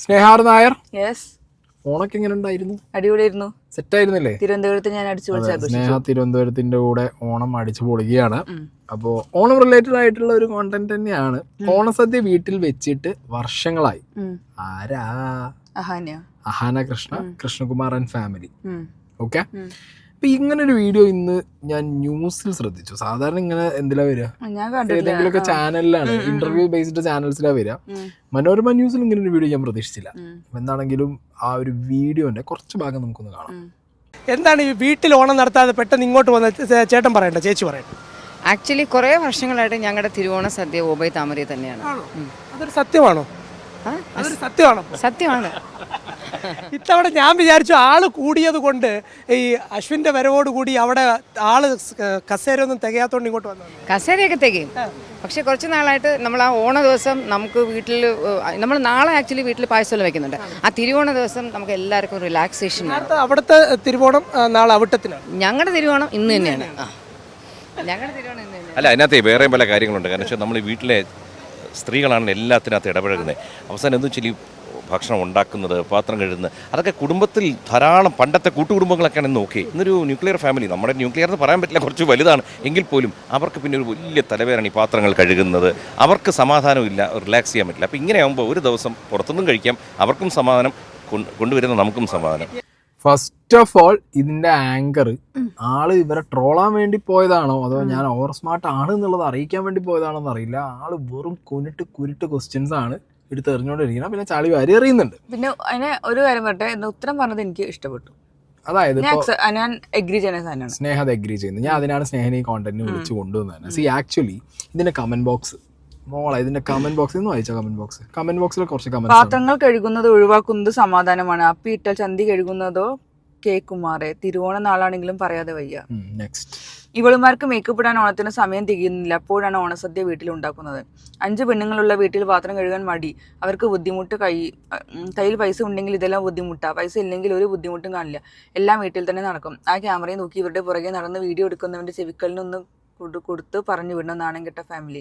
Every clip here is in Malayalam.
സ്നേഹാർ നായർ, യെസ്, ഓണൊക്കെ എങ്ങനെ ഉണ്ടായിരുന്നു? അടിപൊളിയായിരുന്നു. സെറ്റ് ആയിരുന്നില്ലേ? തിരുവനന്തപുരത്ത് ഞാൻ അടിച്ചു പൊളിച്ചു. സ്നേഹ തിരുവനന്തപുരത്തിന്റെ കൂടെ ഓണം അടിച്ചു പൊളിക്കുകയാണ്. അപ്പോൾ ഓണം റിലേറ്റഡ് ആയിട്ടുള്ള ഒരു കോണ്ടന്റ് തന്നെയാണ്. ഓണസദ്യ വീട്ടിൽ വെച്ചിട്ട് വർഷങ്ങളായി. ആരാ? Ahaana Krishnakumar and family. Okay, അപ്പൊ ഇങ്ങനൊരു വീഡിയോ ഇന്ന് ഞാൻ ന്യൂസിൽ ശ്രദ്ധിച്ചു. സാധാരണ ഇങ്ങനെ എന്തിലാ വരിക? ഏതെങ്കിലുമൊക്കെ ചാനലിലാണ്, ഇന്റർവ്യൂ ബേസ്ഡ് ചാനൽസിലാ വരിക. മനോരമ ന്യൂസിൽ ഇങ്ങനെ ഒരു വീഡിയോ ഞാൻ പ്രതീക്ഷിച്ചില്ല. എന്താണെങ്കിലും ആ ഒരു വീഡിയോന്റെ കുറച്ച് ഭാഗം നമുക്കൊന്ന് കാണാം. എന്താണ് ഈ വീട്ടിൽ ഓണം നടത്താതെ പെട്ടെന്ന് ഇങ്ങോട്ട് വന്ന ചേട്ടൻ പറയണ്ട, ചേച്ചി പറയണ്ട. ആക്ച്വലി കുറേ വർഷങ്ങളായിട്ട് ഞങ്ങളുടെ തിരുവോണ സദ്യ ഓബൈ താമര തന്നെയാണ്. അതൊരു സത്യമാണോ? അതൊരു സത്യമാണോ? സത്യമാണ്. ഇത്തവണ ഞാൻ വിചാരിച്ചു ആള് കൂടിയത് കൊണ്ട് ഈ അശ്വിന്റെ വരവോട് കൂടി അവിടെ ആള് കസേര ഒന്നും തികയാത്തോണ്ട് ഇങ്ങോട്ട് വന്നു. കസേരയൊക്കെ തികയും, പക്ഷെ കുറച്ച് നാളായിട്ട് നമ്മൾ ആ ഓണ ദിവസം നമുക്ക് വീട്ടിൽ നമ്മൾ നാളെ ആക്ച്വലി വീട്ടിൽ പായസം വെക്കുന്നുണ്ട്. ആ തിരുവോണ ദിവസം നമുക്ക് എല്ലാവർക്കും റിലാക്സേഷൻ. അവിടുത്തെ തിരുവോണം നാളെ അവിട്ടത്തിലാണ്. ഞങ്ങളുടെ തിരുവോണം ഇന്ന് തന്നെയാണ്. ഞങ്ങളുടെ തിരുവോണം ഇന്ന് തന്നെയാണ്. അല്ല, അതിനകത്ത് വേറെ പല കാര്യങ്ങളുണ്ട്. കാരണം വെച്ചാൽ നമ്മൾ വീട്ടിലെ സ്ത്രീകളാണ് എല്ലാത്തിനകത്ത് ഇടപഴകുന്നത്. അവസാനം എന്തെന്ന് വെച്ചാൽ ഭക്ഷണം ഉണ്ടാക്കുന്നത്, പാത്രം കഴുകുന്നത്, അതൊക്കെ കുടുംബത്തിൽ ധാരാളം പണ്ടത്തെ കൂട്ടുകുടുംബങ്ങളൊക്കെയാണ് ഇന്ന് ഓക്കെ. ഇന്നൊരു ന്യൂക്ലിയർ ഫാമിലി, നമ്മുടെ ന്യൂക്ലിയർ എന്ന് പറയാൻ പറ്റില്ല, കുറച്ച് വലുതാണ് എങ്കിൽ പോലും അവർക്ക് പിന്നെ ഒരു വലിയ തലവേദന ഈ പാത്രങ്ങൾ കഴുകുന്നത്. അവർക്ക് സമാധാനമില്ല, റിലാക്സ് ചെയ്യാൻ പറ്റില്ല. അപ്പോൾ ഇങ്ങനെയാകുമ്പോൾ ഒരു ദിവസം പുറത്തുനിന്നും കഴിക്കാം, അവർക്കും സമാധാനം, കൊണ്ടുവരുന്ന നമുക്കും സമാധാനം. ഫസ്റ്റ് ഓഫ് ഓൾ ഇതിന്റെ ആങ്കർ ആള് ഇവരെ ട്രോളാൻ വേണ്ടി പോയതാണോ അതോ ഞാൻ ഓവർ സ്മാർട്ട് ആണ് എന്നുള്ളത് അറിയിക്കാൻ വേണ്ടി പോയതാണോ എന്നറിയില്ല. ആള് വെറും കുരുട്ട് ക്വസ്റ്റ്യൻസ് ആണ് എടുത്ത് എറിഞ്ഞോണ്ടിരിക്കണം. പിന്നെ ചാളി വാരി എറിയുന്നുണ്ട്. പിന്നെ അതിനെ ഒരു കാര്യം പറയട്ടെ, ഉത്തരം പറഞ്ഞത് എനിക്ക് ഇഷ്ടപ്പെട്ടു. അതായത് ഞാൻ എഗ്രി ചെയ്യുന്ന സാധനമാണ്. സ്നേഹ അത് എഗ്രി ചെയ്യുന്നത്. ഞാൻ അതിനാണ് സ്നേഹനെ ഈ കോണ്ടന്റിന് വിളിച്ചു കൊണ്ടുവന്നത്. സി ആക്ച്വലി ഇതിന്റെ കമന്റ് ബോക്സ് ഇതിന്റെ കമന്റ് ബോക്സിൽ നിന്ന് വായിച്ച കമന്റ് ബോക്സിൽ കുറച്ച് കമന്റ്. പാത്രങ്ങൾ കഴുകുന്നത് ഒഴിവാക്കുന്നത് സമാധാനമാണ്. അപ്പി ഇട്ടാൽ ചന്തി കഴുകുന്നതോ കേക്കുമാറേ. തിരുവോണ നാളാണെങ്കിലും പറയാതെ വയ്യ. നെക്സ്റ്റ്, ഇവളുമാർക്ക് മേക്കപ്പ് ഇടാൻ ഓണത്തിന് സമയം തികയുന്നില്ല. അപ്പോഴാണ് ഓണസദ്യ വീട്ടിൽ ഉണ്ടാക്കുന്നത്. 5 പെണ്ണുങ്ങളുള്ള വീട്ടിൽ പാത്രം കഴുകാൻ മടി. അവർക്ക് ബുദ്ധിമുട്ട്. കയ്യിൽ പൈസ ഉണ്ടെങ്കിൽ ഇതെല്ലാം ബുദ്ധിമുട്ടാ. പൈസ ഇല്ലെങ്കിൽ ഒരു ബുദ്ധിമുട്ടും കാണില്ല. എല്ലാം വീട്ടിൽ തന്നെ നടക്കും. ആ ക്യാമറയെ നോക്കി ഇവരുടെ പുറകെ നടന്ന് വീഡിയോ എടുക്കുന്നവന്റെ ചെവിക്കലിനൊന്ന് കൊടുത്ത് പറഞ്ഞു വിടണം. നാണം കെട്ട ഫാമിലി.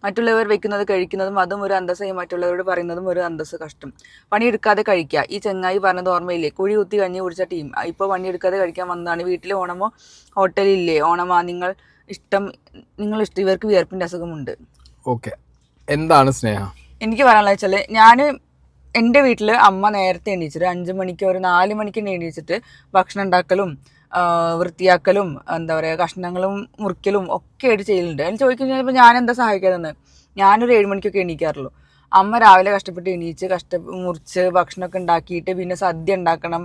മറ്റുള്ളവർ വെക്കുന്നത് കഴിക്കുന്നതും അതും ഒരു അന്തസ്സായി മറ്റുള്ളവരോട് പറയുന്നതും ഒരു അന്തസ്. കഷ്ടം. പണിയെടുക്കാതെ കഴിക്കുക. ഈ ചങ്ങായി പറഞ്ഞത് ഓർമ്മയില്ലേ? കുഴി കുത്തി കഞ്ഞി കുടിച്ച ടീം ഇപ്പോൾ പണിയെടുക്കാതെ കഴിക്കാൻ വന്നതാണ്. വീട്ടിൽ ഓണമോ ഹോട്ടലില്ലേ? ഓണമാ നിങ്ങൾ ഇഷ്ടം. ഇവർക്ക് വിയർപ്പിന്റെ അസുഖമുണ്ട്. ഓക്കെ, എന്താണ് സ്നേഹ? എനിക്ക് പറയാനുള്ള വെച്ചാൽ, ഞാൻ എൻ്റെ വീട്ടിൽ അമ്മ നേരത്തെ എണീച്ചിട്ട് 5 മണിക്ക് ഒരു 4 മണിക്ക് എണീച്ചിട്ട് ഭക്ഷണം ഉണ്ടാക്കലും വൃത്തിയാക്കലും എന്താ പറയുക കഷ്ണങ്ങളും മുറിക്കലും ഒക്കെ ആയിട്ട് ചെയ്യലുണ്ട്. അതിൽ ചോദിക്കുന്നത് ഞാൻ എന്താ സഹായിക്കാതെന്ന്. ഞാനൊരു 7 മണിക്കൊക്കെ എണീക്കാറുള്ളൂ. അമ്മ രാവിലെ കഷ്ടപ്പെട്ട് എണീച്ച് മുറിച്ച് ഭക്ഷണമൊക്കെ ഉണ്ടാക്കിയിട്ട് പിന്നെ സദ്യ ഉണ്ടാക്കണം,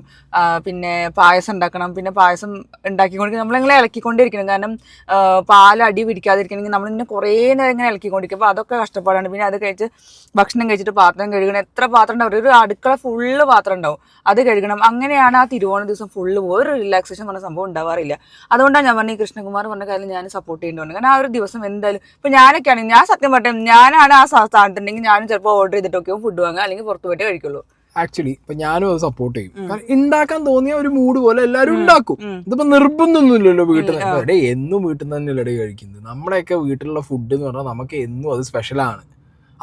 പിന്നെ പായസം ഉണ്ടാക്കണം. പിന്നെ പായസം ഉണ്ടാക്കിക്കൊണ്ടിരിക്കും നമ്മളിങ്ങനെ ഇളക്കിക്കൊണ്ടിരിക്കണം. കാരണം പാൽ അടി പിടിക്കാതിരിക്കണമെങ്കിൽ നമ്മളിങ്ങനെ കുറേ നേരം ഇങ്ങനെ ഇളക്കിക്കൊണ്ടിരിക്കും. അപ്പോൾ അതൊക്കെ കഷ്ടപ്പാടാണ്. പിന്നെ അത് കഴിച്ച് ഭക്ഷണം കഴിച്ചിട്ട് പാത്രം കഴുകണം. എത്ര പാത്രം ഉണ്ടാവും? ഒരു അടുക്കള ഫുള്ള് പാത്രം ഉണ്ടാവും, അത് കഴുകണം. അങ്ങനെയാണ് ആ തിരുവോണ ദിവസം ഫുള്ള് ഒരു റിലാക്സേഷൻ പറഞ്ഞ സംഭവം ഉണ്ടാവാറില്ല. അതുകൊണ്ടാണ് ഞാൻ പറഞ്ഞ കൃഷ്ണകുമാർ പറഞ്ഞ കാര്യം ഞാൻ സപ്പോർട്ട് ചെയ്യേണ്ടതുണ്ട്. കാരണം ആ ഒരു ദിവസം എന്തായാലും ഇപ്പം ഞാനൊക്കെ ആണെങ്കിൽ, ഞാൻ സത്യം പറഞ്ഞ ഞാനാണ് ആ സ്ഥാനത്തുണ്ടെങ്കിൽ ഞാനും ചിലപ്പോൾ ഓർഡർ ചെയ്തിട്ടൊക്കെ ഫുഡ് വാങ്ങുക, അല്ലെങ്കിൽ പുറത്തു പോയിട്ട് കഴിക്കുള്ളൂ. ആക്ച്വലി ഇപ്പൊ ഞാനും അത് സപ്പോർട്ട് ചെയ്യും. കാരണം ഉണ്ടാക്കാൻ തോന്നിയ ഒരു മൂഡ് പോലെ എല്ലാവരും ഉണ്ടാക്കും. ഇതിപ്പോ നിർബന്ധമൊന്നുമില്ലല്ലോ വീട്ടിൽ നിന്ന്. എന്നും വീട്ടിൽ നിന്ന് തന്നെയല്ലേ കഴിക്കുന്നത്. നമ്മുടെയൊക്കെ വീട്ടിലുള്ള ഫുഡ് എന്ന് പറഞ്ഞാൽ നമുക്ക് എന്നും അത് സ്പെഷ്യലാണ്.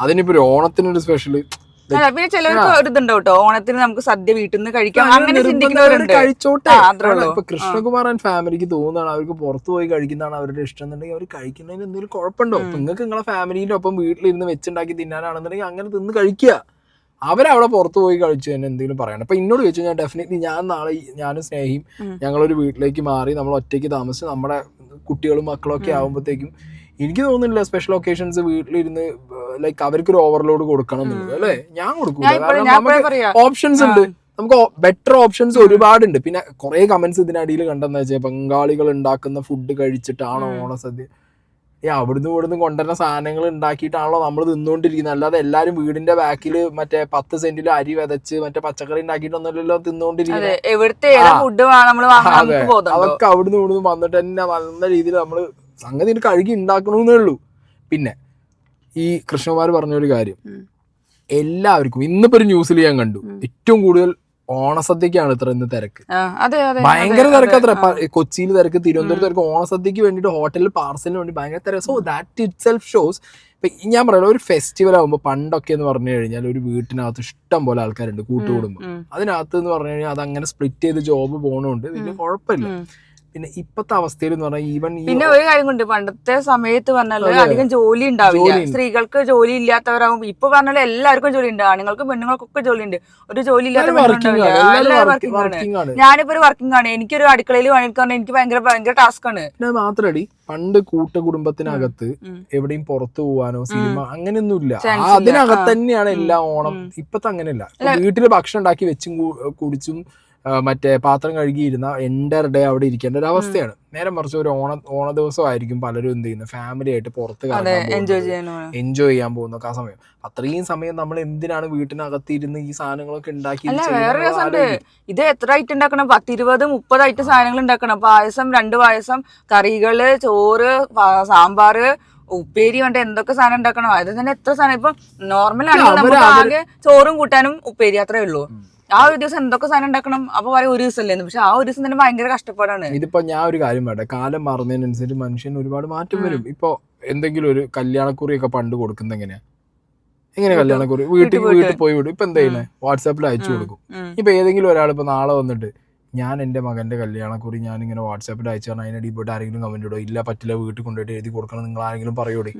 അതിനിപ്പോ ഒരു ഓണത്തിനൊരു സ്പെഷ്യല്. പിന്നെ ചിലർക്ക് ഒരു ഇതുണ്ടാവും കേട്ടോ, ഓണത്തിന് നമുക്ക് സദ്യ വീട്ടിൽ നിന്ന് കഴിക്കാം, അങ്ങനെ ചിന്തിക്കുന്നവരുണ്ട്. കഴിച്ചോട്ടെ. ഇപ്പൊ കൃഷ്ണകുമാർ ആൻഡ് ഫാമിലിക്ക് തോന്നുന്നതാണ് അവർക്ക് പുറത്തു പോയി കഴിക്കുന്നതാണ് അവരുടെ ഇഷ്ടം എന്നുണ്ടെങ്കിൽ അവർ കഴിക്കുന്നതിന് എന്തെങ്കിലും കുഴപ്പമുണ്ടോ? ഇപ്പൊ നിങ്ങൾക്ക് നിങ്ങളെ ഫാമിലിന്റെ ഒപ്പം വീട്ടിലിരുന്ന് വെച്ചുണ്ടാക്കി തിന്നാനാണെന്നുണ്ടെങ്കിൽ അങ്ങനെ തിന്ന് കഴിക്കുക. അവരവിടെ പുറത്തു പോയി കഴിച്ചു തന്നെ എന്തെങ്കിലും പറയണം. അപ്പൊ എന്നോട് ചോദിച്ചു കഴിഞ്ഞാൽ ഡെഫിനറ്റ്ലി ഞാൻ നാളെ ഞാനും സ്നേഹിയും ഞങ്ങളൊരു വീട്ടിലേക്ക് മാറി നമ്മൾ ഒറ്റയ്ക്ക് താമസിച്ച് നമ്മുടെ കുട്ടികളും മക്കളും ഒക്കെ ആകുമ്പോഴത്തേക്കും എനിക്ക് തോന്നുന്നില്ല സ്പെഷ്യൽ ഒക്കേഷൻസ് വീട്ടിലിരുന്ന് ലൈക്ക് അവർക്കൊരു ഓവർലോഡ് കൊടുക്കണം എന്നുള്ളത്. അല്ലെ, ഞാൻ കൊടുക്കൂല. കാരണം നമുക്ക് ഓപ്ഷൻസ് ഉണ്ട്, നമുക്ക് ബെറ്റർ ഓപ്ഷൻസ് ഒരുപാടുണ്ട്. പിന്നെ കുറെ കമന്റ്സ് ഇതിനടിയിൽ കണ്ടെന്ന് വെച്ചാൽ ബംഗാളികൾ ഉണ്ടാക്കുന്ന ഫുഡ് കഴിച്ചിട്ടാണോ ഓണസദ്യ? അവിടുന്ന് ഇവിടുന്ന് കൊണ്ടുവരുന്ന സാധനങ്ങൾ ഉണ്ടാക്കിയിട്ടാണല്ലോ നമ്മൾ തിന്നുകൊണ്ടിരിക്കുന്നത്. അല്ലാതെ എല്ലാരും വീടിന്റെ ബാക്കിൽ മറ്റേ 10 സെന്റിൽ അരി വിതച്ച് മറ്റേ പച്ചക്കറി ഉണ്ടാക്കിയിട്ടൊന്നുമല്ലല്ലോ തിന്നുകൊണ്ടിരിക്കുന്നത്. അതൊക്കെ അവിടുന്ന് ഇവിടുന്ന് വന്നിട്ട് തന്നെ നല്ല രീതിയിൽ നമ്മള് സംഗതി കഴുകി ഉണ്ടാക്കണമെന്നേ ഉള്ളൂ. പിന്നെ ഈ കൃഷ്ണകുമാർ പറഞ്ഞൊരു കാര്യം, എല്ലാവർക്കും ഇന്നിപ്പോ ഒരു ന്യൂസിൽ ഞാൻ കണ്ടു, ഏറ്റവും കൂടുതൽ ഓണസദ്യക്കാണ് ഇത്ര ഇന്ന് തിരക്ക്, അതെ അതെ ഭയങ്കര തിരക്ക്. അത്ര കൊച്ചിയിൽ തിരക്ക്, തിരുവനന്തപുരത്ത് തിരക്ക്, ഓണസദ്യക്ക് വേണ്ടിയിട്ട് ഹോട്ടലിൽ പാർസലിന് വേണ്ടി ഭയങ്കര തിരക്ക്. So that it self shows. ഇപ്പൊ ഞാൻ പറയാം, ഒരു ഫെസ്റ്റിവൽ ആകുമ്പോൾ പണ്ടൊക്കെ എന്ന് പറഞ്ഞു കഴിഞ്ഞാൽ ഒരു വീട്ടിനകത്ത് ഇഷ്ടം പോലെ ആൾക്കാരുണ്ട്, കൂട്ടുകുടുംബം. അതിനകത്ത് എന്ന് പറഞ്ഞു കഴിഞ്ഞാൽ അതങ്ങനെ സ്പ്ലിറ്റ് ചെയ്ത് ജോബ് പോകണോണ്ട് വലിയ കുഴപ്പമില്ല. പിന്നെ ഇപ്പത്തെ അവസ്ഥയിൽ എന്ന് പറഞ്ഞാൽ ഈവൻ പിന്നെ ഒരു കാര്യം കൊണ്ട് പണ്ടത്തെ സമയത്ത് പറഞ്ഞാല് അധികം ജോലി ഉണ്ടാവില്ല, സ്ത്രീകൾക്ക് ജോലി ഇല്ലാത്തവരാകും. ഇപ്പൊ പറഞ്ഞാൽ എല്ലാവർക്കും ജോലി ഉണ്ട്, ആണുങ്ങൾക്കും പെണ്ണുങ്ങൾക്കൊക്കെ ജോലി ഉണ്ട്. ഒരു ജോലി ഇല്ലാത്ത വർക്കിംഗ് ആണ്. ഞാനിപ്പോ ഒരു വർക്കിംഗ് ആണ്, എനിക്കൊരു അടുക്കളയിൽ പണിയെടുക്കാൻ എനിക്ക് ഭയങ്കര ടാസ്ക് ആണ്. പിന്നെ മാത്രടി പണ്ട് കൂട്ടുകുടുംബത്തിനകത്ത് എവിടെയും പുറത്തു പോവാനോ സിനിമ അങ്ങനെയൊന്നും ഇല്ല, അതിനകത്ത് തന്നെയാണ് എല്ലാ ഓണം. ഇപ്പത്തെ അങ്ങനെയല്ല, വീട്ടില് ഭക്ഷണം ഉണ്ടാക്കി വെച്ചും കുടിച്ചും മറ്റേ പാത്രം കഴുകിയിരുന്ന എൻ്റെ ഡേ അവിടെ ഇരിക്കേണ്ട ഒരു അവസ്ഥയാണ്. നേരെ മറിച്ച് ഒരു ഓണ ദിവസമായിരിക്കും പലരും എന്ത് ചെയ്യുന്നത്, ഫാമിലി ആയിട്ട് പുറത്ത് എൻജോയ് ചെയ്യാൻ പോകുന്നൊക്കെ ആ സമയം. അത്രയും സമയം നമ്മൾ എന്തിനാണ് വീട്ടിനകത്ത് ഇരുന്ന് ഈ സാധനങ്ങളൊക്കെ ഉണ്ടാക്കി. വേറെ രസമുണ്ട്, ഇത് എത്ര ഐറ്റം ഉണ്ടാക്കണം, 10, 20, 30 ഐറ്റം സാധനങ്ങൾ ഉണ്ടാക്കണം. പായസം, 2 പായസം, കറികള്, ചോറ്, സാമ്പാറ്, ഉപ്പേരി കൊണ്ട് എന്തൊക്കെ സാധനം ഉണ്ടാക്കണം. അത് തന്നെ എത്ര സാധനം. ഇപ്പൊ നോർമൽ ആണെങ്കിൽ നമുക്ക് ആകെ ചോറും കൂട്ടാനും ഉപ്പേരി അത്രേ ഉള്ളൂ. ആ ഒരു ദിവസം എന്തൊക്കെ സാധനം ഉണ്ടാക്കണം. അപ്പൊ പറയും ഒരു ദിവസം അല്ലേന്ന്, പക്ഷെ ആ ഒരു ദിവസം തന്നെ ഭയങ്കര കഷ്ടപ്പാടാണ്. ഇതിപ്പോ ഞാൻ ഒരു കാര്യം പറയട്ടെ, കാലം മാറുന്നതിനനുസരിച്ച് മനുഷ്യന് ഒരുപാട് മാറ്റം വരും. ഇപ്പൊ എന്തെങ്കിലും ഒരു കല്യാണക്കുറിയൊക്കെ പണ്ട് കൊടുക്കുന്ന എങ്ങനെ കല്യാണക്കുറി വീട്ടിൽ പോയി വിടും. ഇപ്പൊ എന്താ ചെയ്യുന്നത്, വാട്സാപ്പിൽ അയച്ചു കൊടുക്കും. ഇപ്പൊ ഏതെങ്കിലും ഒരാൾ ഇപ്പൊ നാളെ വന്നിട്ട് ഞാൻ എന്റെ മകന്റെ കല്യാണക്കുറി ഞാൻ ഇങ്ങനെ വാട്സാപ്പിൽ അയച്ചു പറഞ്ഞാൽ അതിനടി പോയിട്ട് ആരെങ്കിലും കമന്റ് ഇടോ, ഇല്ല പറ്റില്ല വീട്ടിൽ കൊണ്ടുപോയിട്ട് എഴുതി കൊടുക്കണം, നിങ്ങൾ ആരെങ്കിലും പറയൂടെ.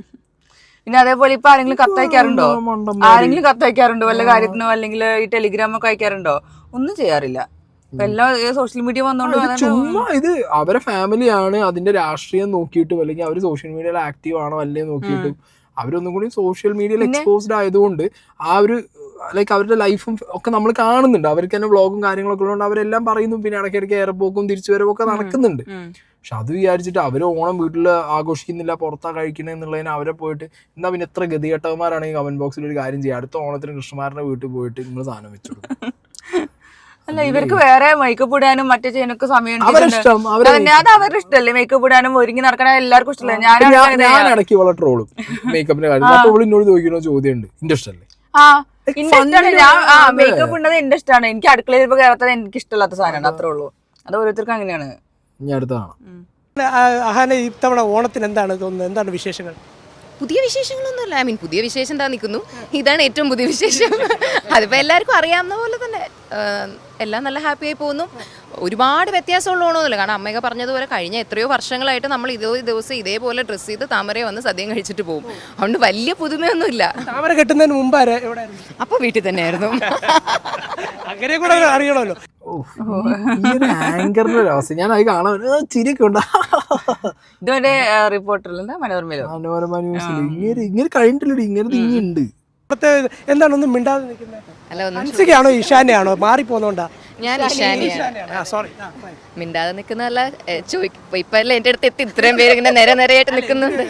പിന്നെ അതേപോലെ ഇപ്പൊ ആരെങ്കിലും കത്തയക്കാറുണ്ടോ വല്ല കാര്യത്തിനോ, അല്ലെങ്കിൽ ഈ ടെലിഗ്രാം ഒക്കെ അയക്കാറുണ്ടോ? ഒന്നും ചെയ്യാറില്ല. എല്ലാം സോഷ്യൽ മീഡിയ വന്നോണ്ട് ചുമ്മാ ഇത് അവരെ ഫാമിലിയാണ്, അതിന്റെ രാഷ്ട്രീയം നോക്കിയിട്ടും അല്ലെങ്കിൽ അവർ സോഷ്യൽ മീഡിയയിൽ ആക്റ്റീവ് ആണോ അല്ലേ നോക്കിയിട്ടും അവരൊന്നും കൂടി സോഷ്യൽ മീഡിയയിൽ എക്സ്പോസ്ഡ് ആയതുകൊണ്ട് ആ ഒരു ലൈക്ക് അവരുടെ ലൈഫും ഒക്കെ നമ്മൾ കാണുന്നുണ്ട്. അവർക്ക് തന്നെ വ്ളോഗും കാര്യങ്ങളൊക്കെ ഉള്ളതുകൊണ്ട് അവരെല്ലാം പറയുന്നു. പിന്നെ ഇടയ്ക്കിടയ്ക്ക് എയർപോക്കും തിരിച്ചു വരവും ഒക്കെ നടക്കുന്നുണ്ട്. പക്ഷെ അത് വിചാരിച്ചിട്ട് അവര് ഓണം വീട്ടിൽ ആഘോഷിക്കുന്നില്ല, പുറത്താ കഴിക്കണേ എന്നുള്ളതിന് അവരെ പോയിട്ട് എന്നാ പിന്നെ എത്ര ഗതികെട്ടവന്മാരാണെങ്കിൽ കമന്റ് ബോക്സിൽ ഒരു കാര്യം ചെയ്യുക, അടുത്ത ഓണത്തിന് കൃഷ്ണമാരുടെ വീട്ടിൽ പോയിട്ട് നിങ്ങൾ സാധനം വെച്ചു. അല്ല, ഇവർക്ക് വേറെ മേക്കപ്പ് ഇടാനും മറ്റേ ചെയ്യാനൊക്കെ സമയം അത് അവരുടെ ഇഷ്ടമല്ലേ. മേക്കപ്പ് ഇടാനും ഒരുങ്ങി നടക്കണ എല്ലാവർക്കും ഇഷ്ടമല്ലേ. ഞാൻ ഇടയ്ക്ക് ഇവളെ ട്രോളും മേക്കപ്പിന്റെ കാര്യം. അപ്പോൾ എന്നോട് ചോദിക്കുന്ന ചോദ്യം ഉണ്ട്, ഇൻട്രസ്റ്റ് അല്ലേ? മേക്കപ്പ് ഉണ്ടത് എന്റെ ഇഷ്ടമാണ്. എനിക്ക് അടുക്കളയിൽ ഇപ്പൊ കയറാത്തത് എനിക്ക് ഇഷ്ടമില്ലാത്ത സാധനമാണ്, അത്രേ ഉള്ളൂ. അത് ഓരോരുത്തർക്കും അങ്ങനെയാണ്. ഇനി അടുത്തതാണ് അഹാന, ഇത്തവണ ഓണത്തിന് എന്താണ് തോന്നുന്നത്, എന്താണ് വിശേഷങ്ങൾ? പുതിയ വിശേഷങ്ങളൊന്നുമില്ല. പുതിയ വിശേഷം എന്താ നിൽക്കുന്നു, ഇതാണ് ഏറ്റവും പുതിയ വിശേഷം. അതിപ്പോൾ എല്ലാവർക്കും അറിയാവുന്ന പോലെ തന്നെ എല്ലാം നല്ല ഹാപ്പി ആയി പോകുന്നു. ഒരുപാട് വ്യത്യാസമുള്ള ഓണമൊന്നുമില്ല. കാരണം അമ്മയൊക്കെ പറഞ്ഞതുപോലെ കഴിഞ്ഞ എത്രയോ വർഷങ്ങളായിട്ട് നമ്മൾ ഇതേ ദിവസം ഇതേപോലെ ഡ്രസ്സ് ചെയ്ത് താമര വന്ന് സദ്യം കഴിച്ചിട്ട് പോകും. അതുകൊണ്ട് വലിയ പുതുമയൊന്നുമില്ല. താമര കെട്ടുന്നതിന് മുമ്പ് അപ്പോൾ വീട്ടിൽ തന്നെയായിരുന്നു. അങ്ങനെ കൂടെ അറിയണമല്ലോ. ആങ്കറിന്റെ ഒരു അവസ്ഥ ഞാൻ അത് കാണാൻ ചിരിയൊക്കെ ഉണ്ടാ. ഇതുവരെ റിപ്പോർട്ടറിൽ മനോരമ ന്യൂസിൽ ഇങ്ങനെ കഴിഞ്ഞിട്ടില്ല, ഇങ്ങനെ ഇനിയുണ്ട്. എന്താണ് ഒന്നും മിണ്ടാതെ നിൽക്കുന്നത്? ഹൻസികയാണോ ഇഷാനെയാണോ മാറിപ്പോന്നോണ്ടാ? ഞാൻ മിണ്ടാതെ നിൽക്കുന്നതല്ല, ഇപ്പൊ അല്ല എന്റെ അടുത്ത് എത്തി ഇത്രയും പേര് ഇങ്ങനെ നിരയായിട്ട് നിൽക്കുന്നുണ്ട്.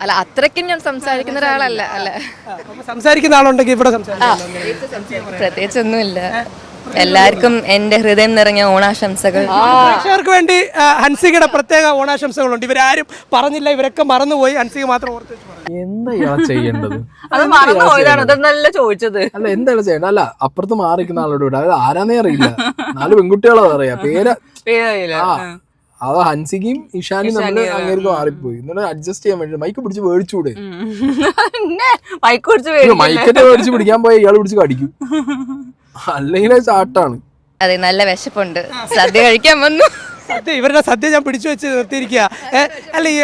അല്ല, അത്രയ്ക്കും ഞാൻ സംസാരിക്കുന്ന ഒരാളല്ല. അല്ല, സംസാരിക്കുന്ന ആളുണ്ടെങ്കിൽ ഇവിടെ പ്രത്യേകിച്ചൊന്നുമില്ല. എല്ലാവർക്കും എന്റെ ഹൃദയം നിറഞ്ഞ ഓണാശംസകൾ. പ്രേക്ഷകർക്ക് വേണ്ടി ഹൻസികയുടെ പ്രത്യേക ഓണാശംസകളുണ്ട്. ഇവരാരും പറഞ്ഞില്ല, ഇവരൊക്കെ മറന്നുപോയി, ഹൻസിക മാത്രം ഓർത്ത്. എന്താ ചെയ്യേണ്ടത്? ചോദിച്ചത് അല്ല, എന്താണ് ചെയ്യേണ്ടത്? അല്ല, അപ്പുറത്ത് മാറിക്കുന്ന ആളോട് വിടാം. അത് ആരാന്നേ അറിയില്ല, 4 പെൺകുട്ടികളോ അറിയാം, പേര്. അത് ഹൻസികയും ഇഷാനും നമ്മള് അങ്ങേക്ക് മാറിപ്പോയി. എന്നിട്ട് അഡ്ജസ്റ്റ് ചെയ്യാൻ വേണ്ടി മൈക്ക് പിടിച്ച് മേടിച്ചൂടെ? മൈക്കറ്റ് മേടിച്ച് പിടിക്കാൻ പോയ ഇയാൾ പിടിച്ച് കടിക്കും, അല്ലെങ്കിൽ ചാട്ടാണ്. അതെ, നല്ല വിശപ്പുണ്ട്, സദ്യ കഴിക്കാൻ വന്നു. ഇവരുടെ സദ്യ ഞാൻ പിടിച്ചു വെച്ച് നിർത്തിയിരിക്കുക. അല്ല, ഈ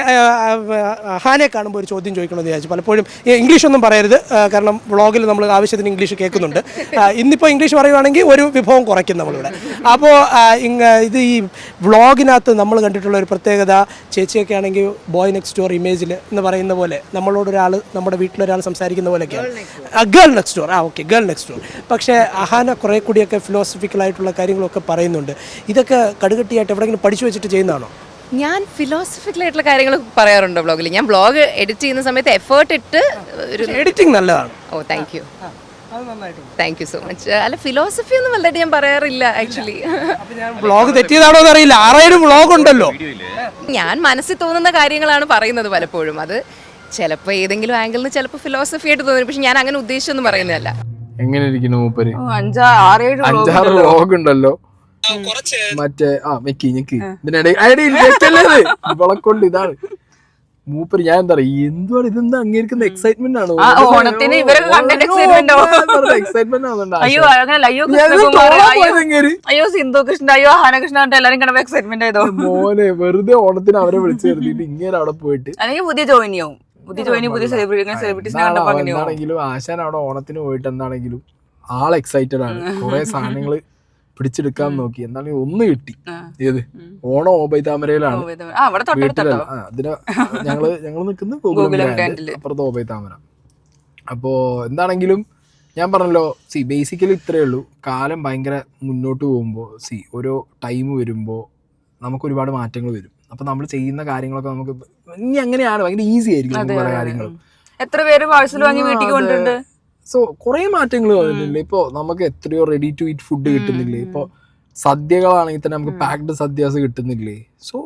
ഹാനെ കാണുമ്പോൾ ഒരു ചോദ്യം ചോദിക്കണമെന്ന് വിചാരിച്ചു. പലപ്പോഴും ഇംഗ്ലീഷൊന്നും പറയരുത്, കാരണം വ്ളോഗിൽ നമ്മൾ ആവശ്യത്തിന് ഇംഗ്ലീഷ് കേൾക്കുന്നുണ്ട്. ഇന്നിപ്പോൾ ഇംഗ്ലീഷ് പറയുവാണെങ്കിൽ ഒരു വിഭവം കുറയ്ക്കും നമ്മളിവിടെ. അപ്പോൾ ഇത് ഈ വ്ളോഗിനകത്ത് നമ്മൾ കണ്ടിട്ടുള്ള ഒരു പ്രത്യേകത, ചേച്ചിയൊക്കെ ആണെങ്കിൽ ബോയ് നെക്സ്റ്റ് ഡോർ ഇമേജിൽ എന്ന് പറയുന്ന പോലെ നമ്മളോടൊരാൾ, നമ്മുടെ വീട്ടിലൊരാൾ സംസാരിക്കുന്ന പോലെയൊക്കെയാണ്. Girl next door, okay, girl next door. പക്ഷേ അഹാന കുറേ കൂടിയൊക്കെ ഫിലോസഫിക്കലായിട്ടുള്ള കാര്യങ്ങളൊക്കെ പറയുന്നുണ്ട്. ഇതൊക്കെ കടുകട്ടിയായിട്ട് എവിടെയെങ്കിലും പഠിച്ചു വെച്ചിട്ട് ചെയ്യുന്നതാണോ? ഞാൻ ഫിലോസഫിക്കലായിട്ടുള്ള കാര്യങ്ങൾ പറയാറുണ്ട് ബ്ലോഗിൽ. ഞാൻ ബ്ലോഗ് എഡിറ്റ് ചെയ്യുന്ന സമയത്ത് എഫേർട്ട് ഇട്ട് എഡിറ്റിംഗ് നല്ലതാണ്. ഓ, താങ്ക് യു സോ മച്ച്. അല്ല, ഫിലോസഫി ഒന്നും വലുതായിട്ട് ഞാൻ പറയാറില്ല ആക്ച്വലി. വ്ളോഗ് തെറ്റിയതാണോ എന്നറിയില്ല, 6 വ്ളോഗ് ഉണ്ടല്ലോ. ഞാൻ മനസ്സിൽ തോന്നുന്ന കാര്യങ്ങളാണ് പറയുന്നത് പലപ്പോഴും. അത് ചിലപ്പോൾ ഏതെങ്കിലും ആംഗിളിൽ നിന്ന് ചിലപ്പോൾ ഫിലോസഫി ആയിട്ട് തോന്നും, പക്ഷെ ഞാൻ അങ്ങനെ ഉദ്ദേശിച്ചൊന്നും പറയുന്നതല്ല. എങ്ങനെ ഇരിക്കുന്നു മൂപ്പര്? 5-6 വ്ളോഗ് ഉണ്ടല്ലോ മറ്റേ ഞെക്കി ഇവളെ കൊണ്ട് ഇതാണ് മൂപ്പര്. ഞാൻ എന്താ പറയാ, എന്തുവാണ് ഇതെന്താ അങ്ങേരിക്കുന്ന എക്സൈറ്റ്മെന്റ് ആണ്, ഓണത്തിന് ഇവരൊക്കെ കണ്ടന്റ് എക്സൈറ്റ്മെന്റ് എക്സൈറ്റ്മെന്റ് ആവുന്നുണ്ട്. അയ്യോ അങ്ങനല്ല, അയ്യോ സിന്ധു കൃഷ്ണൻ, അയ്യോ ഹാനകൃഷ്ണൻ എല്ലാരും കണ്ടപ്പോ എക്സൈറ്റ്മെന്റ് ആയതോ മോനെ. വെറുതെ ഓണത്തിന് അവരെ വിളിച്ചു നിർത്തിയിട്ട് ഇങ്ങനെ അവിടെ പോയിട്ട് അല്ലെങ്കിൽ പുതിയ ജോയിനിയാവും, പുതിയ സെലിബ്രിറ്റീസിനെ കണ്ടപ്പോ അങ്ങനെയാവും. എന്താണെങ്കിലും ആശാൻ അവിടെ ഓണത്തിന് പോയിട്ട് എന്താണെങ്കിലും ആൾ എക്സൈറ്റഡ് ആണ്. കുറെ സാധനങ്ങള് പിടിച്ചെടുക്കാൻ നോക്കി, എന്താണെങ്കിൽ ഒന്ന് കിട്ടി. ഏത് ഓണം ഓബൈ താമരയിലാണ് വീട്ടിലല്ല, അതിന് ഞങ്ങള് നിൽക്കുന്നത് ഗോകുലം അപ്പുറത്ത് ഓബൈ താമര. അപ്പോ എന്താണെങ്കിലും ഞാൻ പറഞ്ഞല്ലോ, ബേസിക്കലി ഇത്രയേ ഉള്ളൂ. കാലം ഭയങ്കര മുന്നോട്ട് പോകുമ്പോൾ ഓരോ ടൈം വരുമ്പോൾ നമുക്ക് ഒരുപാട് മാറ്റങ്ങൾ വരും. അപ്പൊ നമ്മൾ ചെയ്യുന്ന കാര്യങ്ങളൊക്കെ നമുക്ക് ഇനി അങ്ങനെയാണ് ഭയങ്കര ഈസി ആയിരിക്കും പല കാര്യങ്ങളും. എത്ര പേര് പാഴ്സൽ വാങ്ങി വീട്ടിൽ കൊണ്ടുണ്ട്. സോ കുറെ മാറ്റങ്ങൾ വന്നിട്ടുണ്ട്. ഇപ്പൊ നമുക്ക് എത്രയോ റെഡി ടു ഈറ്റ് ഫുഡ് കിട്ടുന്നില്ലേ. ഇപ്പൊ സദ്യകളാണെങ്കിൽ തന്നെ നമുക്ക് പാക്ഡ് സദ്യാസ് കിട്ടുന്നില്ലേ. സോ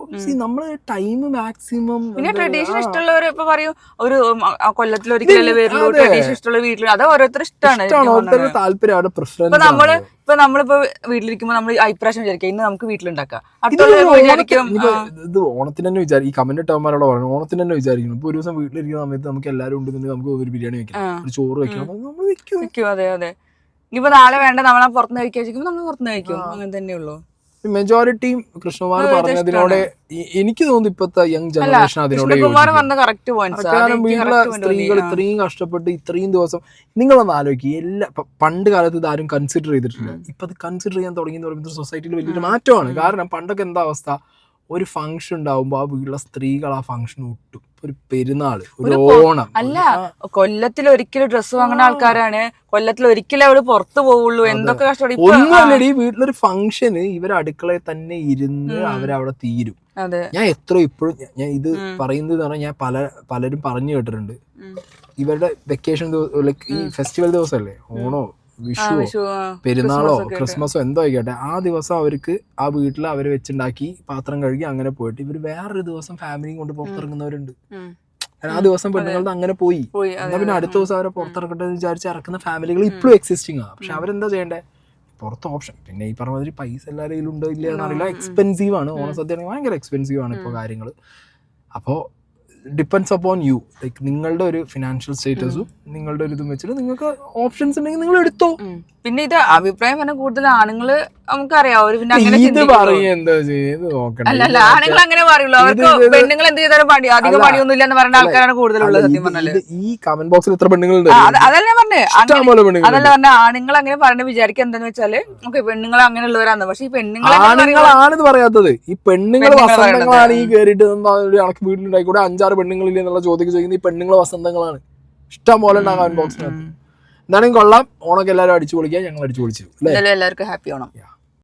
നമ്മള് ടൈം മാക്സിമം. പിന്നെ ട്രഡീഷൻ ഇഷ്ടമുള്ളവർ ഇപ്പൊ പറയും ഒരു കൊല്ലത്തിൽ ഒരിക്കലല്ലേ വരുള്ളൂ, ട്രഡീഷൻ ഇഷ്ടമുള്ള വീട്ടിൽ, അത് ഓരോരുത്തർ ഇഷ്ടമാണ്, താല്പര്യം, അവരുടെ പ്രിഫറൻസ്. നമ്മളിപ്പോ വീട്ടിലിരിക്കുമ്പോ നമ്മൾ അഭിപ്രായം വിചാരിക്കും ഇന്ന് നമുക്ക് വീട്ടിലുണ്ടാക്കാം. വിചാരിക്കും ഇത് ഓണത്തിന് തന്നെ വിചാരിക്കും. ഈ കമന്റ് ഇട്ടവന്മാരോട് പറഞ്ഞു ഓണത്തിന് തന്നെ വിചാരിക്കുന്നു. ഇപ്പൊ ഒരു ദിവസം വീട്ടിലിരിക്കുന്ന സമയത്ത് നമുക്ക് എല്ലാവരും ഉണ്ടെന്നുണ്ടെങ്കിൽ നമുക്ക് ഒരു ബിരിയാണി വെക്കാം, ഒരു ചോറ് വെക്കണം, നമ്മൾ വെക്കും. അതെ അതെ. ഇനിയിപ്പോ നാളെ വേണ്ട നമ്മളെ പുറത്തുനിന്ന് കഴിക്കാൻ നമ്മൾ പുറത്തുനിന്ന് കഴിക്കും. അങ്ങനെ തന്നെയുള്ളൂ. മെജോറിറ്റിയും കൃഷ്ണകുമാർ പറഞ്ഞതിനോട് എനിക്ക് തോന്നുന്നു ഇപ്പത്തെ യങ് ജനറേഷൻ അതിനോട്. കാരണം വീട്ടിലെ സ്ത്രീകൾ ഇത്രയും കഷ്ടപ്പെട്ട് ഇത്രയും ദിവസം നിങ്ങളൊന്ന് ആലോചിക്കുക. എല്ലാ പണ്ട് കാലത്ത് ഇത് ആരും കൺസിഡർ ചെയ്തിട്ടില്ല. ഇപ്പൊ അത് കൺസിഡർ ചെയ്യാൻ തുടങ്ങി പറയുമ്പോൾ സൊസൈറ്റിയിൽ വലിയൊരു മാറ്റമാണ്. കാരണം പണ്ടൊക്കെ എന്താ അവസ്ഥ, ഒരു ഫംഗ്ഷൻ ഉണ്ടാവുമ്പോ ആ വീട്ടിലെ സ്ത്രീകൾ ആ ഫംഗ്ഷൻ ഒട്ടും. ഒരു പെരുന്നാള്, ഒരു ഓണം അല്ല, കൊല്ലത്തിൽ ഒരിക്കലും ഡ്രസ്സ് വാങ്ങുന്ന ആൾക്കാരാണ്. കൊല്ലത്തിൽ ഒരിക്കലും അവര് പുറത്തു പോവുള്ളൂ. എന്തൊക്കെ കഷ്ടപ്പെടി. ഒന്നുമല്ലടി, വീട്ടിലൊരു ഫംഗ്ഷന് ഇവർ അടുക്കളയിൽ തന്നെ ഇരുന്ന് അവരവിടെ തീരും. ഞാൻ ഇപ്പോഴും ഞാൻ ഇത് പറയുന്നത് പറഞ്ഞാൽ ഞാൻ പലരും പറഞ്ഞു കേട്ടിട്ടുണ്ട്. ഇവരുടെ വെക്കേഷൻ ഈ ഫെസ്റ്റിവൽ ദിവസമല്ലേ, ഓണോ വിഷുവോ പെരുന്നാളോ ക്രിസ്മസോ എന്തോ ആയിക്കോട്ടെ, ആ ദിവസം അവർക്ക് ആ വീട്ടിൽ അവര് വെച്ചുണ്ടാക്കി പാത്രം കഴുകി അങ്ങനെ പോയിട്ട് ഇവര് വേറൊരു ദിവസം ഫാമിലിയും കൊണ്ട് പുറത്തിറങ്ങുന്നവരുണ്ട്. ആ ദിവസം പെണ്ണുങ്ങളുടെ അങ്ങനെ പോയി എന്നാ പിന്നെ അടുത്ത ദിവസം അവരെ പുറത്തിറക്കട്ടെ എന്ന് വിചാരിച്ച് ഇറക്കുന്ന ഫാമിലികൾ ഇപ്പോഴും എക്സിസ്റ്റിംഗ് ആണ്. പക്ഷെ അവരെന്താ ചെയ്യണ്ടേ, പുറത്ത് ഓപ്ഷൻ. പിന്നെ ഈ പറഞ്ഞ മാതിരി പൈസ എല്ലാവരും ഉണ്ടോ ഇല്ല എന്നറിയില്ല. എക്സ്പെൻസീവ് ആണ് ഓണസദ്യ, ഭയങ്കര എക്സ്പെൻസീവ് ആണ് ഇപ്പോൾ കാര്യങ്ങൾ. അപ്പോൾ ഡിപ്പെൻഡ്സ് അപ്പോൺ യു. ലൈക്ക് നിങ്ങളുടെ ഒരു ഫിനാൻഷ്യൽ സ്റ്റേറ്റസും നിങ്ങളുടെ ഒരു ഇതും വെച്ചിട്ട് നിങ്ങൾക്ക് ഓപ്ഷൻസ് ഉണ്ടെങ്കിൽ നിങ്ങൾ എടുത്തോ. പിന്നെ ഇത് അഭിപ്രായം പറഞ്ഞാൽ കൂടുതൽ ആണുങ്ങള് നമുക്കറിയാം. ആണുങ്ങൾ അങ്ങനെ പറയുള്ളൂ. അവർക്ക് പെണ്ണുങ്ങൾ എന്ത് ചെയ്താലും പണി അധികം പണിയൊന്നും ഇല്ലെന്ന് പറയുന്ന ആൾക്കാരാണ് കൂടുതലുള്ളത്. സത്യം പറഞ്ഞാല് ഈ കമന്റ് ബോക്സിൽ എത്ര പെണ്ണുങ്ങളുണ്ട്. അതല്ലേ പറഞ്ഞേ, അതല്ല പറഞ്ഞ ആണുങ്ങൾ അങ്ങനെ പറഞ്ഞ വിചാരിക്കുക എന്താന്ന് വെച്ചാല് നമുക്ക് പെണ്ണുങ്ങൾ അങ്ങനെ ഉള്ളവരാണ്. പക്ഷെ ഈ പെണ്ണുങ്ങളാണെന്ന് പറയാത്തത്, ഈ പെണ്ണുങ്ങൾ വസന്തങ്ങളാണ്. ഈ കേറിയിട്ട് കണക്ക് വീട്ടിലുണ്ടായിക്കൂടെ 5-6 പെണ്ണുങ്ങളില്ലേ എന്നുള്ള ചോദ്യം ചോദിക്കുന്നത് ഈ പെണ്ണുങ്ങൾ വസന്തങ്ങളാണ്. ഇഷ്ടം പോലെ ഉണ്ടാകും കമന്റ് ബോക്സിനകത്ത്. എന്താണെങ്കിൽ കൊള്ളാം. ഓണൊക്കെ എല്ലാവരും അടിച്ചു പൊളിക്കാൻ, ഞങ്ങൾ അടിച്ചു പൊളിച്ചു. എല്ലാവർക്കും ഹാപ്പി ഓണം.